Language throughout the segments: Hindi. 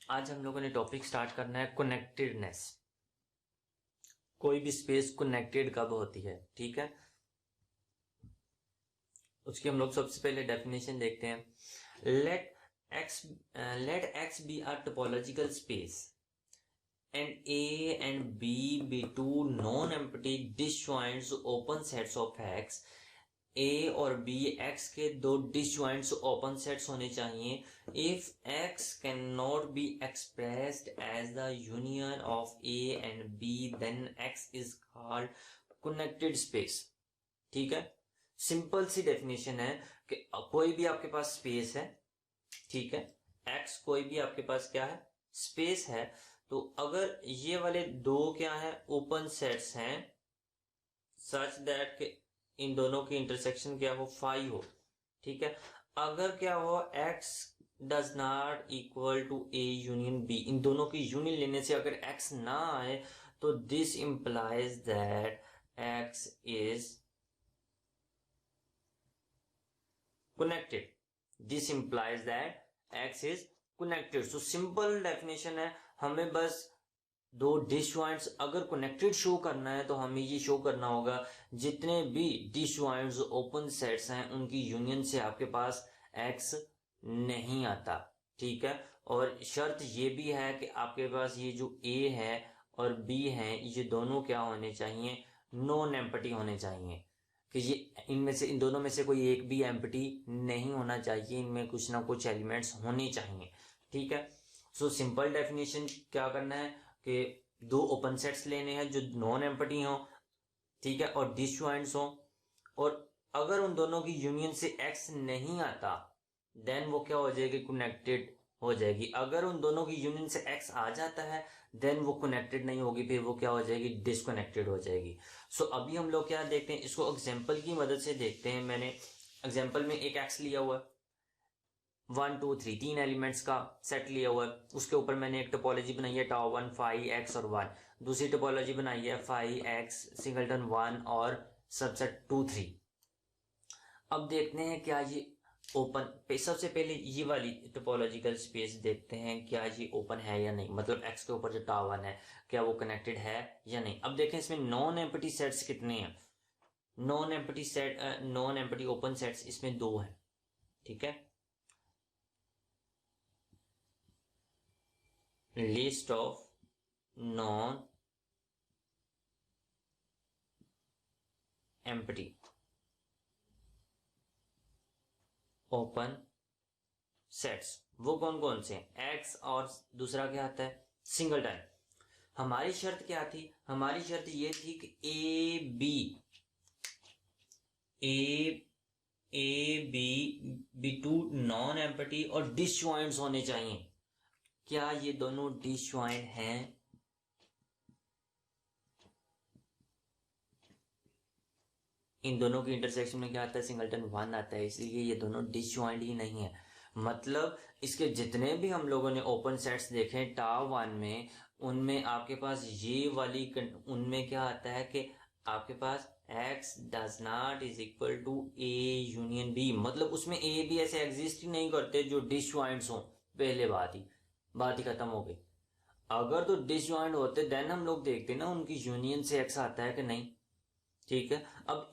आज हम लोगों ने टॉपिक स्टार्ट करना है कनेक्टेडनेस। कोई भी स्पेस कनेक्टेड कब होती है, ठीक है। उसकी हम लोग सबसे पहले डेफिनेशन देखते हैं। Let x let x be a topological space and A and B be two non-empty disjoint open sets of X। A और B X के दो disjoint open sets होने चाहिए। If X cannot be expressed as the union of A and B, then X is called connected space। ठीक है, सिंपल सी डेफिनेशन है कि कोई भी आपके पास स्पेस है, ठीक है। X कोई भी आपके पास क्या है, स्पेस है। तो अगर ये वाले दो क्या है, ओपन सेट्स हैं, सच दैट के इन दोनों की इंटरसेक्शन क्या हो, फाई हो, ठीक है। अगर क्या हो, x does not equal to A union B, इन दोनों की यूनियन लेने से अगर x ना आए तो this implies that x is connected। This implies that X is connected। So simple definition है, हमें बस दो डिसजॉइंट्स अगर कनेक्टेड शो करना है तो हमें ये शो करना होगा जितने भी डिसजॉइंट्स ओपन सेट्स हैं उनकी यूनियन से आपके पास X नहीं आता, ठीक है। और शर्त ये भी है कि आपके पास ये जो A है और B है ये दोनों क्या होने चाहिए, नॉन एम्प्टी होने चाहिए। कि ये इनमें से इन दोनों में से कोई एक भी एम्प्टी नहीं होना चाहिए, इनमें कुछ ना कुछ एलिमेंट्स होने चाहिए, ठीक है। सो सिंपल डेफिनेशन क्या करना है कि दो ओपन सेट्स लेने हैं जो नॉन एम्प्टी हो, ठीक है, और डिसजॉइंट्स हो। और अगर उन दोनों की यूनियन से एक्स नहीं आता देन वो क्या हो जाएगी, कनेक्टेड हो जाएगी। अगर उन दोनों की यूनियन से एक्स आ जाता है देन वो कनेक्टेड नहीं होगी, फिर वो क्या हो जाएगी, डिसकनेक्टेड हो जाएगी। सो अभी हम लोग क्या देखते हैं, इसको एग्जाम्पल की मदद से देखते हैं। मैंने एग्जाम्पल में एक एक्स लिया हुआ है, 1 2 3 तीन एलिमेंट्स का सेट लिया हुआ है। उसके ऊपर मैंने एक टोपोलॉजी बनाई है टाउ 1 5 एक्स और 1। दूसरी टोपोलॉजी बनाई है 5 एक्स सिंगलटन 1 और सबसेट 2 3। अब देखते हैं क्या ये ओपन, सबसे पहले ये वाली टोपोलॉजिकल स्पेस देखते हैं क्या ये ओपन है या नहीं, मतलब एक्स के ऊपर जो टावर है क्या वो कनेक्टेड है या नहीं। अब देखें इसमें नॉन एम्प्टी सेट्स कितने हैं। नॉन एम्प्टी ओपन सेट्स इसमें दो हैं, ठीक है। List of non empty open sets वो कौन कौन से हैं, एक्स और दूसरा क्या आता है, सिंगलटन। हमारी शर्त क्या थी, हमारी शर्त ये थी कि A B two non empty और डिसजॉइंट्स होने चाहिए। क्या ये दोनों डिसजॉइंट हैं, इन दोनों की इंटरसेक्शन में क्या आता है, सिंगलटन 1 आता है, इसलिए ये दोनों डिसजॉइंट ही नहीं है। मतलब इसके जितने भी हम लोगों ने ओपन सेट्स देखे टाव 1 में, उनमें आपके पास ये वाली उनमें क्या आता है कि आपके पास x does not is equal to A union B, मतलब उसमें ए भी ऐसे एग्जिस्ट ही नहीं करते जो डिसजॉइंट्स हों। पहले बात ही खत्म हो गई। अगर तो डिसजॉइंट होते देन हम लोग देखते ना उनकी यूनियन से x आता है कि नहीं, ठीक है। अब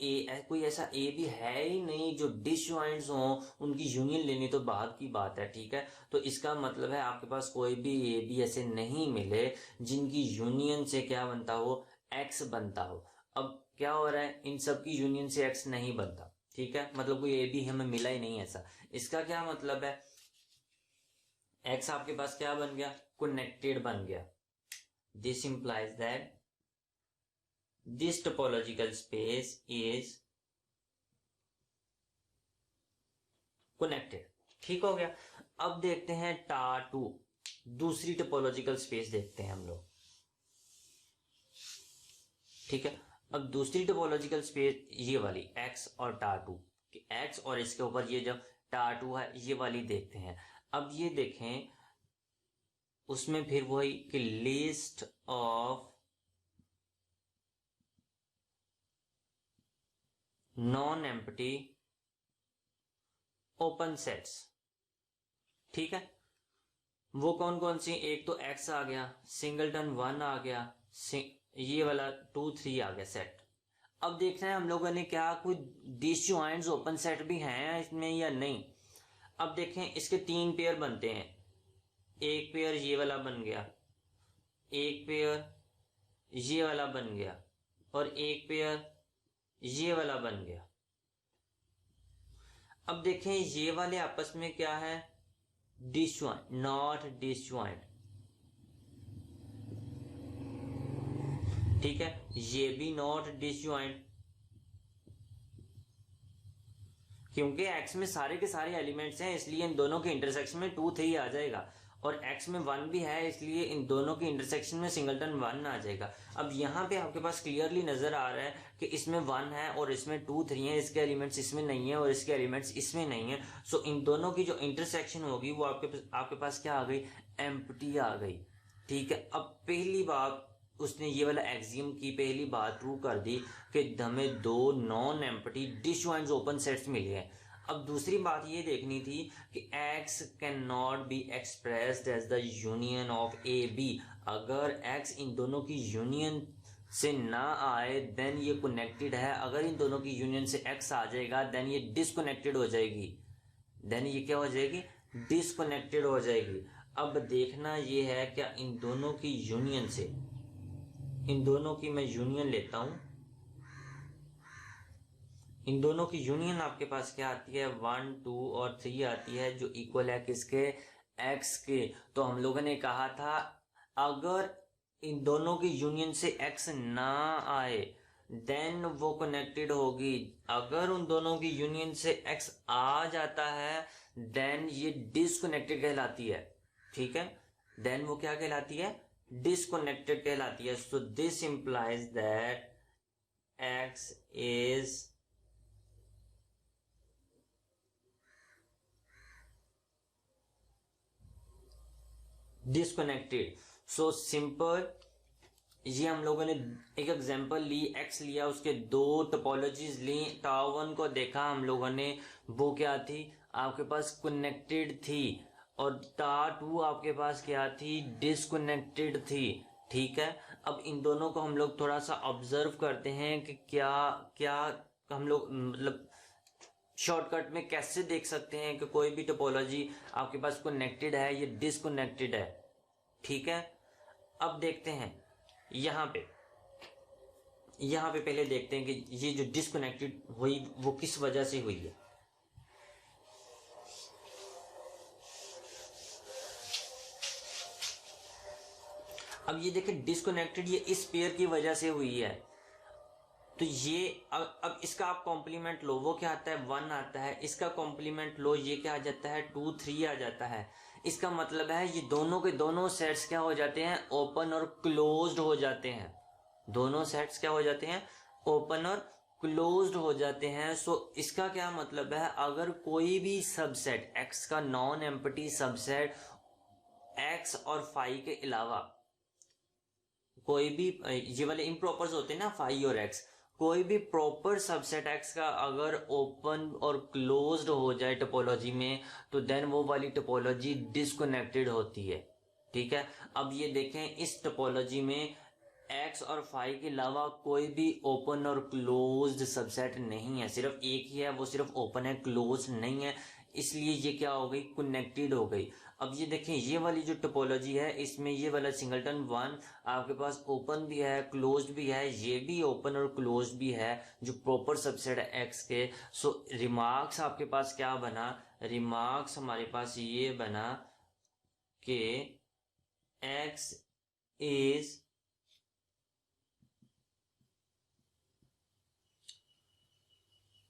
कोई ऐसा ए भी है ही नहीं जो डिसजॉइंट्स हो, उनकी यूनियन लेनी तो बाद की बात है, ठीक है। तो इसका मतलब है आपके पास कोई भी ए भी ऐसे नहीं मिले जिनकी यूनियन से क्या बनता हो, एक्स बनता हो। अब क्या हो रहा है, इन सब की यूनियन से एक्स नहीं बनता, ठीक है, मतलब कोई ए भी हमें मिला ही नहीं ऐसा। इसका क्या मतलब है, एक्स आपके पास क्या बन गया, कनेक्टेड बन गया। This implies that this topological space is connected। ठीक हो गया। अब देखते हैं टा2, दूसरी टोपोलॉजिकल स्पेस देखते हैं हम लोग, ठीक है। अब दूसरी टोपोलॉजिकल स्पेस ये वाली एक्स और टा2, एक्स और इसके ऊपर ये जो टा2 है ये वाली देखते हैं। अब ये देखें उसमें फिर वही कि list of non empty open sets, ठीक है। वो कौन कौन सी, एक तो x आ गया, सिंगलटन 1 आ गया, ये वाला 2 3 आ गया सेट। अब देखना है हम लोगों ने क्या कोई डिसजॉइंट्स ओपन सेट भी हैं इसमें या नहीं। अब देखें इसके 3 पेयर बनते हैं, एक पेयर ये वाला बन गया, एक पेयर ये वाला बन गया, और एक पेयर ये वाला बन गया। अब देखें ये वाले आपस में क्या है, डिसजॉइंट, नॉट डिसजॉइंट। ठीक है, ये भी नॉट डिसजॉइंट, क्योंकि x में सारे के सारे एलिमेंट्स हैं इसलिए इन दोनों के इंटरसेक्शन में 2 3 आ जाएगा, और x में 1 भी है इसलिए इन दोनों के इंटरसेक्शन में सिंगलटन 1 आ जाएगा। अब यहाँ पे आपके पास क्लियरली नजर आ रहा है कि इसमें 1 है और इसमें 2 3 है, इसके एलिमेंट्स इसमें नहीं है और इसके एलिमेंट्स इसमें नहीं है। सो इन दोनों की जो इंटरसेक्शन होगी वो आपके पास क्या आ गई, एम्प्टी आ गई। ठीक है, अब पहली बात उसने ये वाला एक्सियम की पहली बात प्रूव कर दी कि हमें दो नॉन एम्प्टी डिसजॉइंट्स ओपन सेट्स मिले हैं। अब दूसरी बात ये देखनी थी कि x can not be expressed as the union of A B. अगर x इन दोनों की यूनियन से ना आए देन ये कनेक्टेड है, अगर इन दोनों की यूनियन से x आ जाएगा देन ये डिसकनेक्टेड हो जाएगी, देन ये क्या हो जाएगी, डिसकनेक्टेड हो जाएगी। अब देखना ये है क्या इन दोनों की यूनियन से, इन दोनों की मैं यूनियन लेता हूं, इन दोनों की यूनियन आपके पास क्या आती है, 1 2 और 3 आती है, जो इक्वल है किसके, x के। तो हम लोगों ने कहा था अगर इन दोनों की यूनियन से x ना आए देन वो कनेक्टेड होगी, अगर उन दोनों की यूनियन से x आ जाता है देन ये डिसकनेक्टेड कहलाती है। ठीक है, देन वो क्या कहलाती है, डिसकनेक्टेड कहलाती है। So this implies that x is disconnected. So simple, ये हम लोगों ने एक एग्जांपल ली, x लिया, उसके दो टोपोलॉजीज ली, टाउ 1 को देखा हम लोगों ने, वो क्या थी आपके पास, कनेक्टेड थी, और टा 2 आपके पास क्या थी, डिसकनेक्टेड थी। ठीक है, अब इन दोनों को हम लोग थोड़ा सा ऑब्जर्व करते हैं कि क्या क्या हम लोग मतलब शॉर्टकट में कैसे देख सकते हैं कि कोई भी टोपोलॉजी आपके पास कनेक्टेड है या डिसकनेक्टेड है। ठीक है, अब देखते हैं यहां पे पहले देखते हैं कि ये जो डिसकनेक्टेड हुई वो किस वजह से हुई है। अब ये देखें डिसकनेक्टेड ये इस पेयर की वजह से हुई है, तो ये अब इसका आप कॉम्प्लीमेंट लो, वो क्या आता है, 1 आता है, इसका कॉम्प्लीमेंट लो, ये क्या आ जाता है, 2 3 आ जाता है। इसका मतलब है ये दोनों के दोनों सेट्स क्या हो जाते हैं, ओपन और क्लोज्ड हो जाते हैं, दोनों सेट्स क्या हो जाते हैं, ओपन और क्लोज्ड हो जाते हैं। सो इसका क्या मतलब है, अगर कोई भी सबसेट x का नॉन एम्प्टी सबसेट x और फाई के अलावा कोई भी, ये वाले इम्प्रॉपर्स होते हैं ना फाई और x, कोई भी प्रॉपर सबसेट x का अगर ओपन और क्लोज्ड हो जाए टोपोलॉजी में तो देन वो वाली टोपोलॉजी डिसकनेक्टेड होती है। ठीक है, अब ये देखें इस टोपोलॉजी में x और फाई के अलावा कोई भी ओपन और क्लोज्ड सबसेट नहीं है, सिर्फ एक ही है, वो सिर्फ ओपन है, क्लोज नहीं है, इसलिए ये क्या हो गई, कनेक्टेड हो गई। अब ये देखें ये वाली जो टोपोलॉजी है इसमें ये वाला सिंगलटन 1 आपके पास ओपन भी है क्लोज्ड भी है, ये भी ओपन और क्लोज्ड भी है जो प्रॉपर सबसेट है एक्स के। सो रिमार्क्स आपके पास क्या बना, रिमार्क्स हमारे पास ये बना कि x is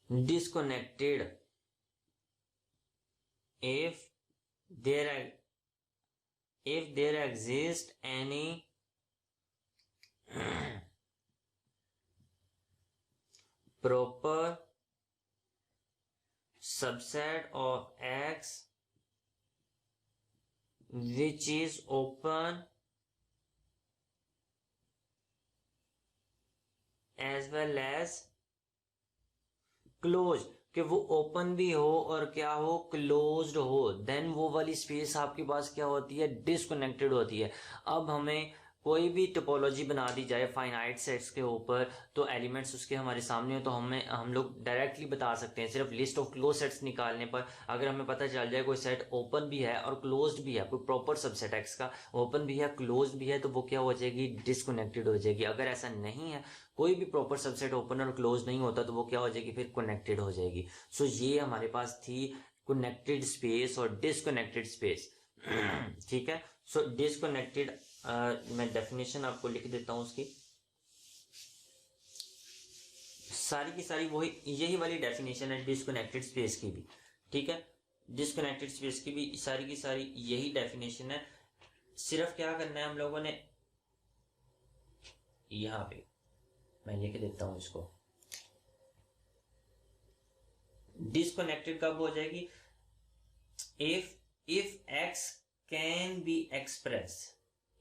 disconnected if there exists any proper subset of x which is open as well as close. कि वो ओपन भी हो और क्या हो, क्लोज्ड हो, देन वो वाली स्पेस आपके पास क्या होती है, डिसकनेक्टेड होती है। अब हमें कोई भी टोपोलॉजी बना दी जाए फाइनाइट सेट्स के ऊपर, तो एलिमेंट्स उसके हमारे सामने हो, तो हम लोग डायरेक्टली बता सकते हैं सिर्फ लिस्ट ऑफ क्लोज सेट्स निकालने पर। अगर हमें पता चल जाए कोई सेट ओपन भी है और क्लोज्ड भी है, कोई प्रॉपर सबसेट एक्स का ओपन भी है क्लोज्ड भी है, तो वो क्या हो जाएगी, डिसकनेक्टेड हो जाएगी। अगर ऐसा नहीं है, कोई भी प्रॉपर सबसेट ओपन और क्लोज नहीं होता, तो वो क्या हो जाएगी, फिर कनेक्टेड हो जाएगी। सो ये हमारे पास थी कनेक्टेड स्पेस और डिसकनेक्टेड स्पेस। ठीक है। सो डिसकनेक्टेड, मैं डेफिनेशन आपको लिख देता हूं उसकी, सारी की सारी वही यही वाली डेफिनेशन है डिसकनेक्टेड स्पेस की भी। ठीक है, डिसकनेक्टेड स्पेस की भी सारी की सारी यही डेफिनेशन है। सिर्फ क्या करना है हम लोगों ने, यहां पे मैं लिख देता हूं इसको, डिसकनेक्टेड कब हो जाएगी, if x can be expressed,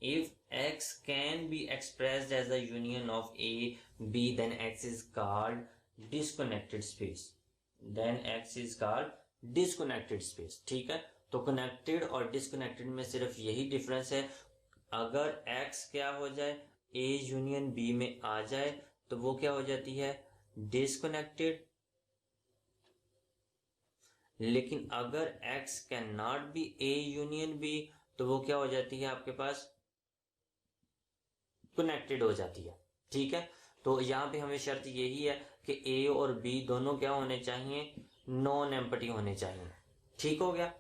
if x can be expressed as the union of a b, then x is called disconnected space, then x is called disconnected space। ठीक है, तो कनेक्टेड और डिसकनेक्टेड में सिर्फ यही डिफरेंस है। अगर x क्या हो जाए, a यूनियन b में आ जाए, तो वो क्या हो जाती है, डिसकनेक्टेड। लेकिन अगर x can not B a union b, तो वो क्या हो जाती है आपके पास, कनेक्टेड हो जाती है। ठीक है, तो यहां पे हमें शर्त यही है कि a और b दोनों क्या होने चाहिए, नॉन एम्प्टी होने चाहिए। ठीक हो गया।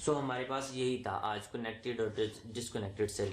सो हमारे पास यही था आज कनेक्टेड और डिसकनेक्टेड से